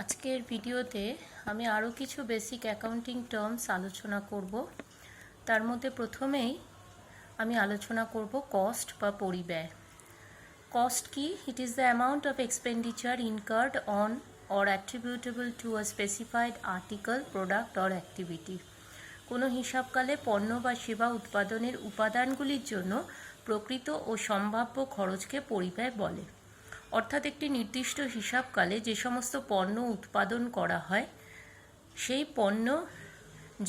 আজকের ভিডিওতে আমি আরও কিছু বেসিক অ্যাকাউন্টিং টার্মস আলোচনা করব। তার মধ্যে প্রথমেই আমি আলোচনা করব কস্ট বা পরিব্যয়। কস্ট কি? It is the amount of expenditure incurred on or অ্যাট্রিবিউটেবল to a specified article, product or activity. কোনো হিসাবকালে পণ্য বা সেবা উৎপাদনের উপাদানগুলির জন্য প্রকৃত ও সম্ভাব্য খরচকে পরিব্যয় বলে। অর্থাৎ একটি নির্দিষ্ট হিসাবকালে যে সমস্ত পণ্য উৎপাদন করা হয় সেই পণ্য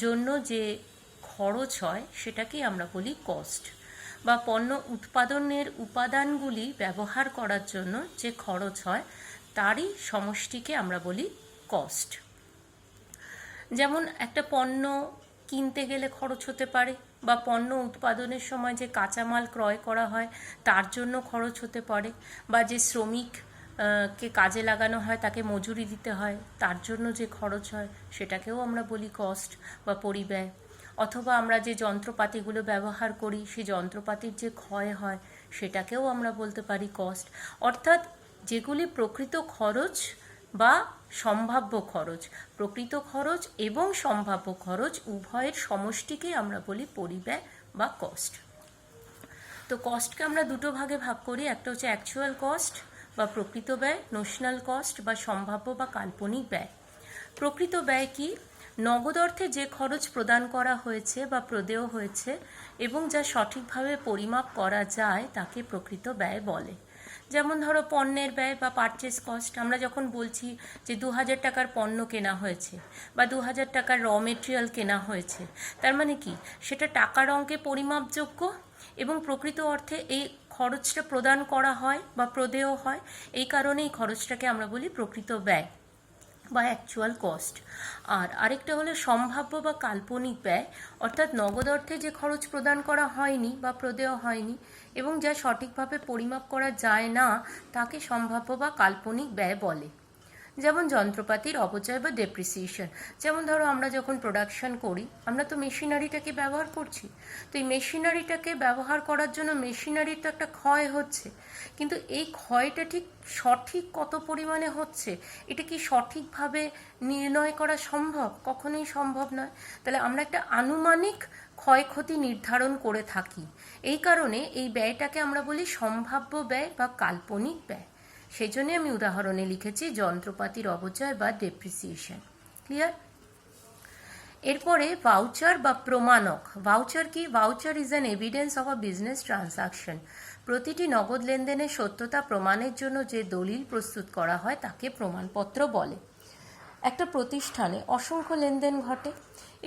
জন্য যে খরচ হয় সেটাকেই আমরা বলি কস্ট, বা পণ্য উৎপাদনের উপাদানগুলি ব্যবহার করার জন্য যে খরচ হয় তারই সমষ্টিকে আমরা বলি কস্ট। যেমন একটা পণ্য কিনতে গেলে খরচ হতে পারে, বা পণ্য উৎপাদনের সময় যে কাঁচামাল ক্রয় করা হয় তার জন্য খরচ হতে পারে, বা যে শ্রমিক কে কাজে লাগানো হয় তাকে মজুরি দিতে হয় তার জন্য যে খরচ হয় সেটাকেও আমরা বলি কস্ট বা পরিব্যয়। অথবা আমরা যে যন্ত্রপাতিগুলো ব্যবহার করি সেই যন্ত্রপাতির যে ক্ষয় হয় সেটাকেও আমরা বলতে পারি কস্ট। অর্থাৎ যেগুলি প্রকৃত খরচ বা সম্ভাব্য খরচ, প্রকৃত খরচ এবং সম্ভাব্য খরচ উভয়ের সমষ্টিকে আমরা বলি পরিব্যয় বা কস্ট। তো কস্টকে আমরা দুটো ভাগে ভাগ করি, একটা হচ্ছে অ্যাকচুয়াল কস্ট বা প্রকৃত ব্যয়, নোশনাল কস্ট বা সম্ভাব্য বা কাল্পনিক ব্যয়। প্রকৃত ব্যয় কি? নগদ অর্থে যে খরচ প্রদান করা হয়েছে বা প্রদেয় হয়েছে এবং যা সঠিকভাবে পরিমাপ করা যায় তাকে প্রকৃত ব্যয় বলে। যেমন ধরো পণ্যের ব্যয় বা পারচেস কস্ট। আমরা যখন বলছি যে 2000 টাকার পণ্য কেনা হয়েছে বা 2000 টাকার র মেটেরিয়াল কেনা হয়েছে, তার মানে কি সেটা টাকার অঙ্কে পরিমাপযোগ্য এবং প্রকৃত অর্থে এই খরচটা প্রদান করা হয় বা প্রদেয় হয়। এই কারণে এই খরচটাকে আমরা বলি প্রকৃত ব্যয় বা অ্যাকচুয়াল কস্ট। আর আরেকটা হলো সম্ভাব্য বা কাল্পনিক ব্যয়, অর্থাৎ নগদ অর্থে যে খরচ প্রদান করা হয়নি বা প্রদেয় হয়নি এবং যা সঠিকভাবে পরিমাপ করা যায় না তাকে সম্ভাব্য বা কাল্পনিক ব্যয় বলে। যেমন যন্ত্রপাতির অপচয় বা ডেপ্রিসিয়েশন। যেমন ধরো আমরা যখন প্রোডাকশন করি আমরা তো মেশিনারিটাকে ব্যবহার করছি, তো এই মেশিনারিটাকে ব্যবহার করার জন্য মেশিনারির তো একটা ক্ষয় হচ্ছে, কিন্তু এই ক্ষয়টা ঠিক সঠিক কত পরিমাণে হচ্ছে এটা কি সঠিকভাবে নির্ণয় করা সম্ভব? কখনোই সম্ভব নয়। তাহলে আমরা একটা আনুমানিক ক্ষয়ক্ষতি নির্ধারণ করে থাকি, এই কারণে এই ব্যয়টাকে আমরা বলি সম্ভাব্য ব্যয় বা কাল্পনিক ব্যয়। সেই জন্য আমি উদাহরণে লিখেছি যন্ত্রপাতির অপচয় বা ডেপ্রিসিয়েশন। ক্লিয়ার? এরপরে ভাউচার বা প্রমাণক। ভাউচার কি? Voucher is an evidence of a business transaction. প্রতিটি নগদ লেনদেনের সত্যতা প্রমাণের জন্য যে দলিল প্রস্তুত করা হয় তাকে প্রমাণপত্র বলে। একটা প্রতিষ্ঠানে অসংখ্য লেনদেন ঘটে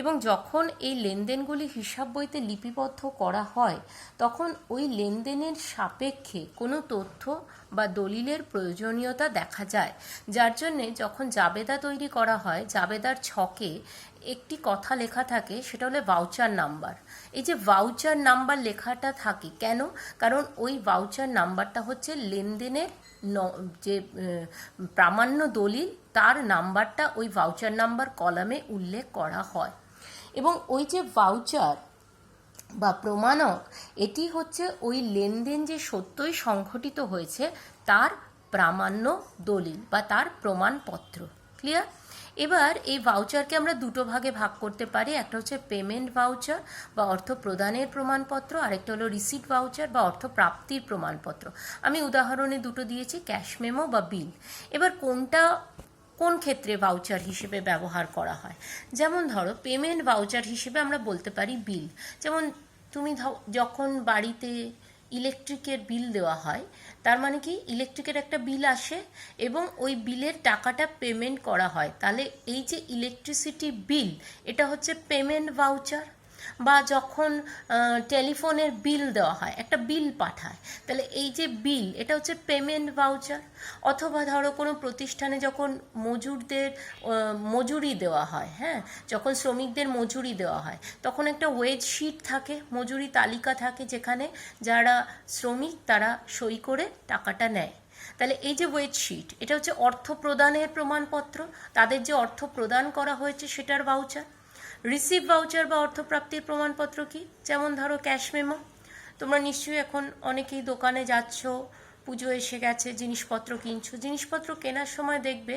এবং যখন এই লেনদেনগুলি হিসাব বইতে লিপিবদ্ধ করা হয় তখন ওই লেনদেনের সাপেক্ষে কোনো তথ্য বা দলিলের প্রয়োজনীয়তা দেখা যায়, যার জন্যে যখন জাবেদা তৈরি করা হয় জাবেদার ছকে একটি কথা লেখা থাকে, সেটা হলো ভাউচার নাম্বার। এই যে ভাউচার নাম্বার লেখাটা থাকে কেন? কারণ ওই ভাউচার নাম্বারটা হচ্ছে লেনদেনের যে প্রামাণ্য দলিল তার নাম্বারটা ওই ভাউচার নাম্বার কলামে উল্লেখ করা হয়। এবং ওই যে ভাউচার বা প্রমাণক এটি হচ্ছে ওই লেনদেন যে সত্যই সংঘটিত হয়েছে তার প্রামাণ্য দলিল বা তার প্রমাণপত্র। ক্লিয়ার? এবার এই ভাউচারকে আমরা দুটো ভাগে ভাগ করতে পারি, একটা হচ্ছে পেমেন্ট ভাউচার বা অর্থ প্রদানের প্রমাণপত্র, আরেকটা হলো রিসিট ভাউচার বা অর্থ প্রাপ্তির প্রমাণপত্র। আমি উদাহরণে দুটো দিয়েছি, ক্যাশ মেমো বা বিল। এবার কোনটা কোন ক্ষেত্রে ভাউচার হিসেবে ব্যবহার করা হয়? যেমন ধরো পেমেন্ট ভাউচার হিসেবে আমরা বলতে পারি বিল। যেমন তুমি যখন বাড়িতে ইলেকট্রিকের বিল দেওয়া হয়, তার মানে কি ইলেকট্রিকের একটা বিল আসে এবং ওই বিলের টাকাটা পেমেন্ট করা হয়, তাহলে এই যে ইলেকট্রিসিটি বিল এটা হচ্ছে পেমেন্ট ভাউচার। বা যখন টেলিফোনের বিল দেওয়া হয়, একটা বিল পাঠায়, তাহলে এই যে বিল এটা হচ্ছে পেমেন্ট ভাউচার। অথবা ধরো কোনো প্রতিষ্ঠানে যখন মজুরদের মজুরি দেওয়া হয়, হ্যাঁ, যখন শ্রমিকদের মজুরি দেওয়া হয় তখন একটা ওয়েজ শিট থাকে, মজুরি তালিকা থাকে, যেখানে যারা শ্রমিক তারা সই করে টাকাটা নেয়। তাহলে এই যে ওয়েজ শিট এটা হচ্ছে অর্থ প্রদানের প্রমাণপত্র, তাদের যে অর্থ প্রদান করা হয়েছে সেটার ভাউচার। রিসিভ ভাউচার বা অর্থপ্রাপ্তির প্রমাণপত্র কি? যেমন ধরো ক্যাশ মেমো। তোমরা নিশ্চয়ই এখন অনেকেই দোকানে যাচ্ছ, পুজো এসে গেছে, জিনিসপত্র কিনছো, জিনিসপত্র কেনার সময় দেখবে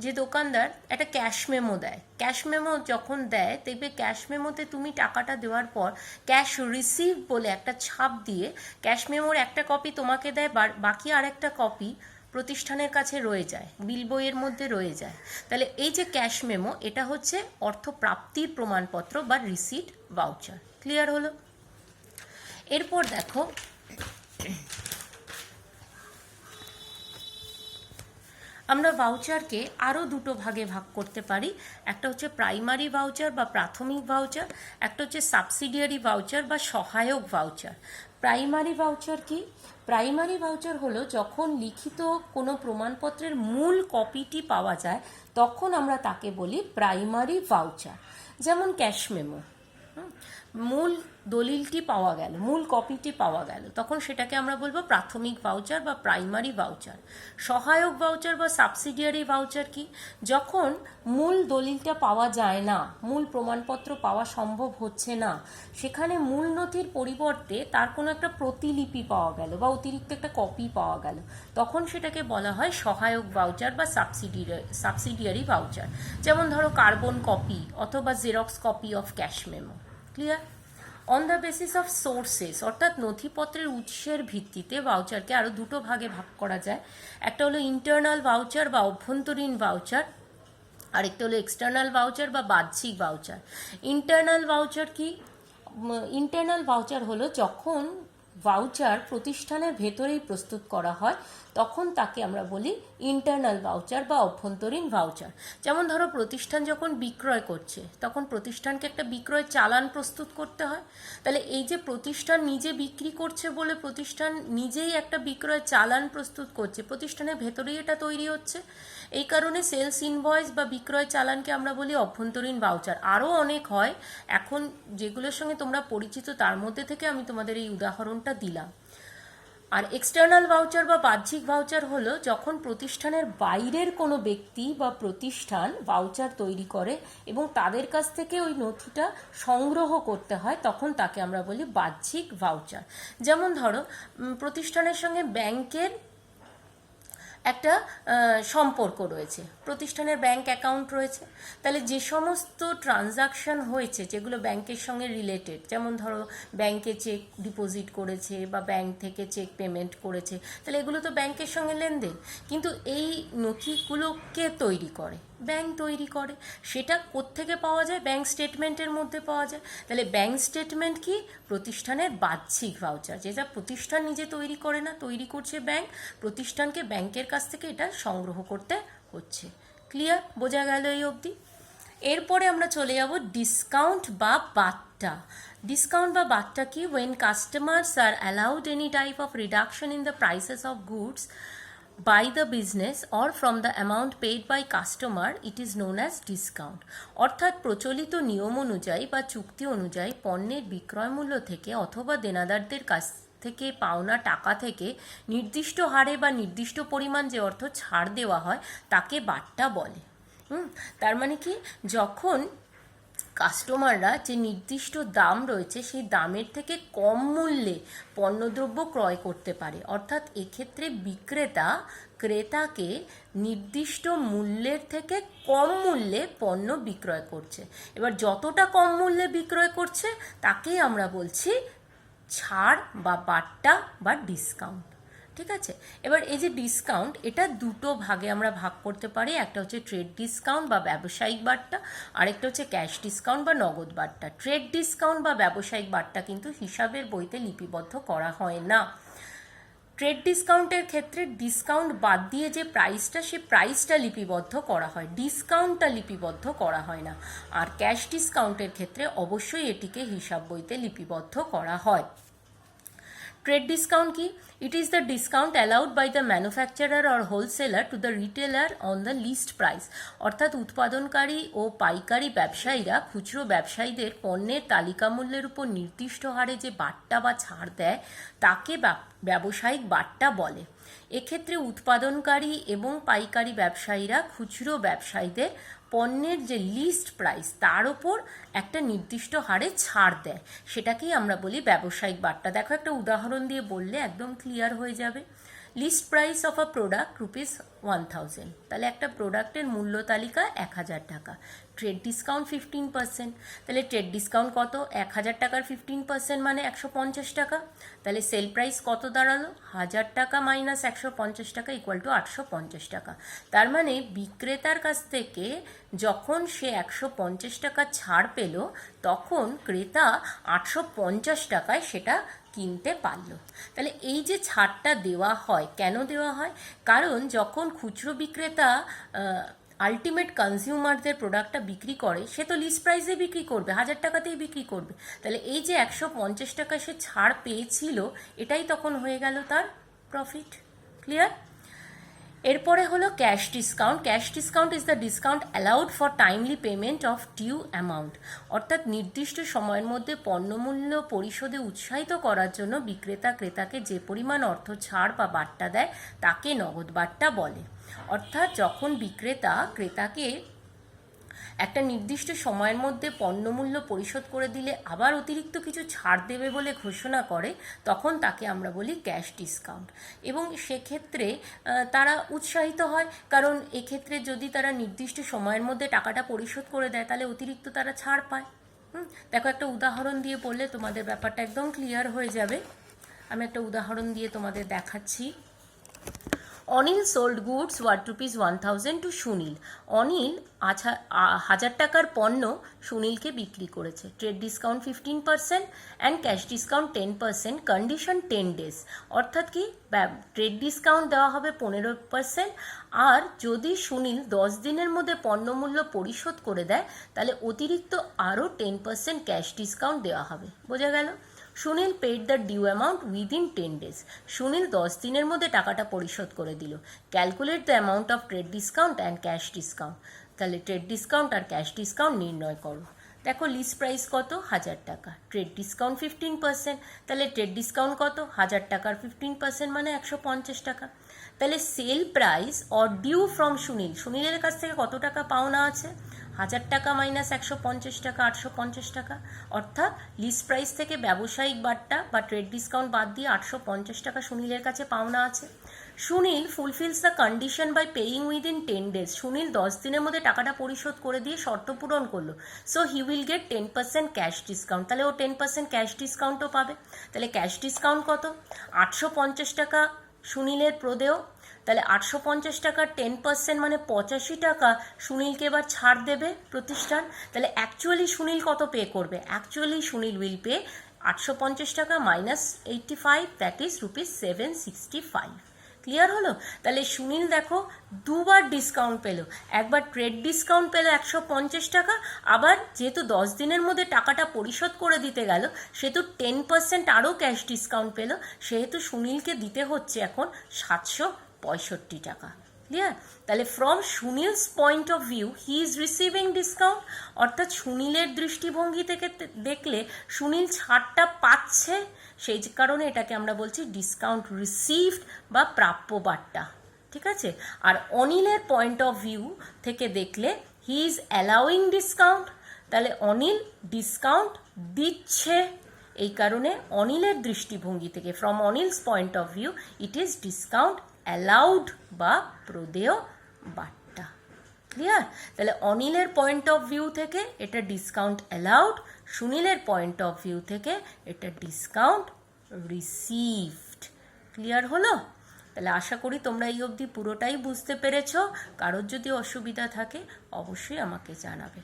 যে দোকানদার একটা ক্যাশ মেমো দেয়। ক্যাশ মেমো যখন দেয় দেখবে ক্যাশ মেমোতে তুমি টাকাটা দেওয়ার পর ক্যাশ রিসিভ বলে একটা ছাপ দিয়ে ক্যাশ মেমোর একটা কপি তোমাকে দেয়, বাকি আর একটা কপি প্রতিষ্ঠানের কাছে রয়ে যায়, বিল বইয়ের মধ্যে রয়ে যায়। তাহলে এই যে ক্যাশ মেমো, এটা হচ্ছে অর্থপ্রাপ্তির প্রমাণপত্র বা রিসিট ভাউচার। ক্লিয়ার হলো? এরপর দেখো, আমরা ভাউচারকে আরও দুটো ভাগে ভাগ করতে পারি। একটা হচ্ছে প্রাইমারি ভাউচার বা প্রাথমিক ভাউচার, একটা হচ্ছে সাবসিডিয়ারি ভাউচার বা সহায়ক ভাউচার। প্রাইমারি ভাউচার কি? প্রাইমারি ভাউচার হলো যখন লিখিত কোনো প্রমাণপত্রের মূল কপিটি পাওয়া যায় তখন আমরা তাকে বলি প্রাইমারি ভাউচার। যেমন ক্যাশ মেমো, মূল দলিলটি পাওয়া গেল, মূল কপিটি পাওয়া গেল, তখন সেটাকে আমরা বলবো প্রাথমিক ভাউচার বা প্রাইমারি ভাউচার। সহায়ক ভাউচার বা সাবসিডিয়ারি ভাউচার কি? যখন মূল দলিলটা পাওয়া যায় না, মূল প্রমাণপত্র পাওয়া সম্ভব হচ্ছে না, সেখানে মূল নথির পরিবর্তে তার কোনো একটা প্রতিলিপি পাওয়া গেল বা অতিরিক্ত একটা কপি পাওয়া গেল, তখন সেটাকে বলা হয় সহায়ক ভাউচার বা সাবসিডিয়ারি ভাউচার। যেমন ধরো কার্বন কপি অথবা xerox copy of cash memo. Clear? On the basis of sources, অর্থাৎ নথিপত্রের উৎসের ভিত্তিতে ভাউচারকে আরও দুটো ভাগে ভাগ করা যায়। একটা হলো ইন্টারনাল ভাউচার বা অভ্যন্তরীণ ভাউচার, আরেকটা হলো এক্সটার্নাল ভাউচার বা বাহ্যিক ভাউচার। ইন্টারনাল ভাউচার কি? ইন্টারনাল ভাউচার হলো যখন ভাউচার প্রতিষ্ঠানের ভেতরেই প্রস্তুত করা হয় তখন তাকে আমরা বলি ইন্টারনাল ভাউচার বা অভ্যন্তরীণ ভাউচার। যেমন ধরো প্রতিষ্ঠান যখন বিক্রয় করছে তখন প্রতিষ্ঠানকে একটা বিক্রয় চালান প্রস্তুত করতে হয়। তাহলে এই যে প্রতিষ্ঠান নিজে বিক্রি করছে বলে প্রতিষ্ঠান নিজেই একটা বিক্রয় চালান প্রস্তুত করছে, প্রতিষ্ঠানের ভেতরেই এটা তৈরি হচ্ছে, এই কারণে সেলস ইনভয়েস বা বিক্রয় চালানকে আমরা বলি অভ্যন্তরীণ ভাউচার। আরও অনেক হয়, এখন যেগুলোর সঙ্গে তোমরা পরিচিত তার মধ্যে থেকে আমি তোমাদের এই উদাহরণটা দিলাম। আর এক্সটার্নাল ভাউচার বা বাহ্যিক ভাউচার হলো যখন প্রতিষ্ঠানের বাইরের কোনো ব্যক্তি বা প্রতিষ্ঠান ভাউচার তৈরি করে এবং তাদের কাছ থেকে ওই নথিটা সংগ্রহ করতে হয়, তখন তাকে আমরা বলি বাহ্যিক ভাউচার। যেমন ধরো প্রতিষ্ঠানের সঙ্গে ব্যাংকের একটা সম্পর্ক রয়েছে, প্রতিষ্ঠানের ব্যাংক অ্যাকাউন্ট রয়েছে, তাহলে যে সমস্ত ট্রানজাকশন হয়েছে যেগুলো ব্যাংকের সঙ্গে রিলেটেড, যেমন ধরো ব্যাংকে চেক ডিপোজিট করেছে বা ব্যাংক থেকে চেক পেমেন্ট করেছে, তাহলে এগুলো তো ব্যাংকের সঙ্গে লেনদেন। কিন্তু এই নথিগুলো কে তৈরি করে? ব্যাংক তৈরি করে। সেটা কোত্থেকে পাওয়া যায়? ব্যাংক স্টেটমেন্টের মধ্যে পাওয়া যায়। তাহলে ব্যাংক স্টেটমেন্ট কি? প্রতিষ্ঠানের বাহ্যিক ভাউচার, যেটা প্রতিষ্ঠান নিজে তৈরি করে না, তৈরি করছে ব্যাংক, প্রতিষ্ঠানকে ব্যাংকের কাছ থেকে এটা সংগ্রহ করতে হচ্ছে। ক্লিয়ার? বোঝা গেল এই অবধি? এরপরে আমরা চলে যাব ডিসকাউন্ট বা বাট্টা। ডিসকাউন্ট বা বাট্টা কি? when customers are allowed any type of reduction in the prices of goods by the business or from the amount paid by customer, it is known as discount. অর্থাৎ প্রচলিত নিয়ম অনুযায়ী বা চুক্তি অনুযায়ী পণ্যের বিক্রয় মূল্য থেকে অথবা দেনাদারদের কাছ থেকে পাওনা টাকা থেকে নির্দিষ্ট হারে বা নির্দিষ্ট পরিমাণ যে অর্থ ছাড় দেওয়া হয় তাকে বাট্টা বলে। তার মানে কি? যখন কাস্টমাররা যে নির্দিষ্ট দাম রয়েছে সেই দামের থেকে কম মূল্যে পণ্যদ্রব্য ক্রয় করতে পারে, অর্থাৎ এক্ষেত্রে বিক্রেতা ক্রেতাকে নির্দিষ্ট মূল্যের থেকে কম মূল্যে পণ্য বিক্রয় করছে। এবার যতটা কম মূল্যে বিক্রয় করছে তাকেই আমরা বলছি ছাড় বা বাট্টা বা ডিসকাউন্ট। ঠিক আছে? এবার এই যে ডিসকাউন্ট, এটা দুটো ভাগে আমরা ভাগ করতে পারি। একটা হচ্ছে ট্রেড ডিসকাউন্ট বা ব্যবসায়িক বাট্টা, আরেকটা হচ্ছে ক্যাশ ডিসকাউন্ট বা নগদ বাট্টা। ট্রেড ডিসকাউন্ট বা ব্যবসায়িক বাট্টা কিন্তু হিসাবের বইতে লিপিবদ্ধ করা হয় না। ট্রেড ডিসকাউন্টের ক্ষেত্রে ডিসকাউন্ট বাদ দিয়ে যে প্রাইসটা, সেই প্রাইসটা লিপিবদ্ধ করা হয়, ডিসকাউন্টটা লিপিবদ্ধ করা হয় না। আর ক্যাশ ডিসকাউন্টের ক্ষেত্রে অবশ্যই এটিকে হিসাব বইতে লিপিবদ্ধ করা হয়। ট্রেড ডিসকাউন্ট কি? It is the discount allowed by the manufacturer or wholesaler to the retailer on the list price. অর্থাৎ উৎপাদনকারী ও পাইকারি ব্যবসায়ীরা খুচরো ব্যবসায়ীদের পণ্যের তালিকা মূল্যের উপর নির্দিষ্ট হারে যে বাট্টা বা ছাড় দেয় তাকে ব্যবসায়িক বাট্টা বলে। এক্ষেত্রে উৎপাদনকারী এবং পাইকারি ব্যবসায়ীরা খুচরো ব্যবসায়ীদের পণ্যের যে লিস্ট প্রাইস তার ওপর একটা নির্দিষ্ট হারে ছাড় দেয়, সেটাকেই আমরা বলি ব্যবসায়িক বাট্টা। দেখো একটা উদাহরণ দিয়ে বললে একদম ক্লিয়ার হয়ে যাবে। List price of a product ₹1000, তাহলে একটা প্রোডাক্টের মূল্য তালিকা 1000 টাকা, ট্রেড ডিসকাউন্ট 15%, তাহলে ট্রেড ডিসকাউন্ট কত? 1000 টাকার 15% মানে 150 টাকা, তাহলে সেল প্রাইস কত দাঁড়ালো? 1000 টাকা মাইনাস 150 টাকা ইকুয়াল টু 850 টাকা। তার মানে বিক্রেতার কাছ থেকে যখন সে 150 টাকা ছাড় পেল, তখন ক্রেতা 850 টাকায় সেটা কিনতে পারলো। তাহলে এই যে ছাড়টা দেওয়া হয়, কেন দেওয়া হয়? কারণ যখন খুচরো বিক্রেতা আলটিমেট কনজিউমারদের প্রোডাক্টটা বিক্রি করে, সে তো লিস্ট প্রাইসে বিক্রি করবে, 1000 টাকাতেই বিক্রি করবে। তাহলে এই যে 150 টাকা সে ছাড় পেয়েছিল, এটাই তখন হয়ে গেল তার প্রফিট। ক্লিয়ার? এরপরে হলো cash discount. Cash discount is the discount allowed for timely payment of due amount, অর্থাৎ নির্দিষ্ট সময়ের মধ্যে পণ্যমূল্য পরিশোধে উৎসাহিত করার জন্য বিক্রেতা ক্রেতাকে যে পরিমাণ অর্থ ছাড় বা বাট্টা দেয় তাকে নগদ বাট্টা বলে। অর্থাৎ যখন বিক্রেতা ক্রেতাকে একটা নির্দিষ্ট সময়ের মধ্যে পণ্যমূল্য পরিশোধ করে দিলে আবার অতিরিক্ত কিছু ছাড় দেবে বলে ঘোষণা করে, তখন তাকে আমরা বলি ক্যাশ ডিসকাউন্ট। এবং সেক্ষেত্রে তারা উৎসাহিত হয়, কারণ এক্ষেত্রে যদি তারা নির্দিষ্ট সময়ের মধ্যে টাকাটা পরিশোধ করে দেয়, তাহলে অতিরিক্ত তারা ছাড় পায়। দেখো, একটা উদাহরণ দিয়ে বললে তোমাদের ব্যাপারটা একদম ক্লিয়ার হয়ে যাবে। আমি একটা উদাহরণ দিয়ে তোমাদের দেখাচ্ছি। Anil sold goods worth ₹1000 to Sunil. Anil 1000 টাকার পণ্য সুনীলকে বিক্রি করেছে। Trade discount 15% and cash discount 10%, condition 10 days। অর্থাৎ কি, ট্রেড ডিসকাউন্ট দেওয়া হবে 15%, আর যদি সুনীল 10 দিনের মধ্যে পণ্যমূল্য পরিশোধ করে দেয়, তাহলে অতিরিক্ত আরও 10% ক্যাশ ডিসকাউন্ট দেওয়া হবে। বোঝা গেল? Sunil paid the due amount within 10 days। Sunil 10 দিনের মধ্যে টাকাটা পরিশোধ করে দিল। Calculate the amount of trade discount and cash discount. তাহলে ট্রেড ডিসকাউন্ট আর ক্যাশ ডিসকাউন্ট নির্ণয় করো। দেখো, লিস্ট প্রাইস কত? 1000 টাকা, ট্রেড ডিসকাউন্ট 15%, তাহলে ট্রেড ডিসকাউন্ট কত? 1000 টাকার 15% মানে 150 টাকা। তাহলে sale price or due from Sunil, সুনীলের কাছ থেকে কত টাকা পাওনা আছে? 1000 টাকা মাইনাস 150 টাকা, 850 টাকা। অর্থাৎ লিস্ট প্রাইস থেকে ব্যবসায়িক বাট্টা বা ট্রেড ডিসকাউন্ট বাদ দিয়ে 850 টাকা সুনীলের কাছে পাওনা আছে। Sunil fulfils the condition by paying within 10 days। Sunil 10 দিনের মধ্যে টাকাটা পরিশোধ করে দিয়ে শর্ত পূরণ করলো। So he will get 10% cash discount. তাহলে ও 10% ক্যাশ ডিসকাউন্টও পাবে। তাহলে ক্যাশ ডিসকাউন্ট কত? 850 টাকা সুনীলের প্রদেয়। তাহলে 850 টাকার 10% মানে 85 টাকা সুনীলকে এবার ছাড় দেবে প্রতিষ্ঠান। তাহলে অ্যাকচুয়ালি সুনীল কত পে করবে? অ্যাকচুয়ালি সুনীল উইল পে 850 টাকা মাইনাস 85, দ্যাট ইজ ₹765। ক্লিয়ার হলো? তাহলে সুনীল দেখো দুবার ডিসকাউন্ট পেলো। একবার ট্রেড ডিসকাউন্ট পেলো 150 টাকা, আবার যেহেতু 10 দিনের মধ্যে টাকাটা পরিশোধ করে দিতে গেল, সেহেতু 10% আরও ক্যাশ ডিসকাউন্ট পেলো, সেহেতু সুনীলকে দিতে হচ্ছে এখন 765 টাকা। ক্লিয়ার? তাহলে from Sunil's point of view he is receiving discount, অর্থাৎ সুনীলের দৃষ্টিভঙ্গি থেকে দেখলে সুনীল ছাড়টা পাচ্ছে, সেই কারণে এটাকে আমরা বলছি ডিসকাউন্ট রিসিভড বা প্রাপ্য বাট্টা। ঠিক আছে? আর অনিলের পয়েন্ট অফ ভিউ থেকে দেখলে হি ইজ অ্যালাউইং ডিসকাউন্ট, তাহলে অনিল ডিসকাউন্ট দিচ্ছে, এই কারণে অনিলের দৃষ্টিভঙ্গি থেকে from Anil's point of view it is discount allowed বা প্রদেয় বাট্টা। ক্লিয়ার? তাহলে অনিলের পয়েন্ট অফ ভিউ থেকে এটা ডিসকাউন্ট অ্যালাউড, সুনীলের পয়েন্ট অফ ভিউ থেকে এটা ডিসকাউন্ট রিসিভড। ক্লিয়ার হলো? তাহলে আশা করি তোমরা এই অবধি পুরোটাই বুঝতে পেরেছো। কারোর যদি অসুবিধা থাকে অবশ্যই আমাকে জানাবে।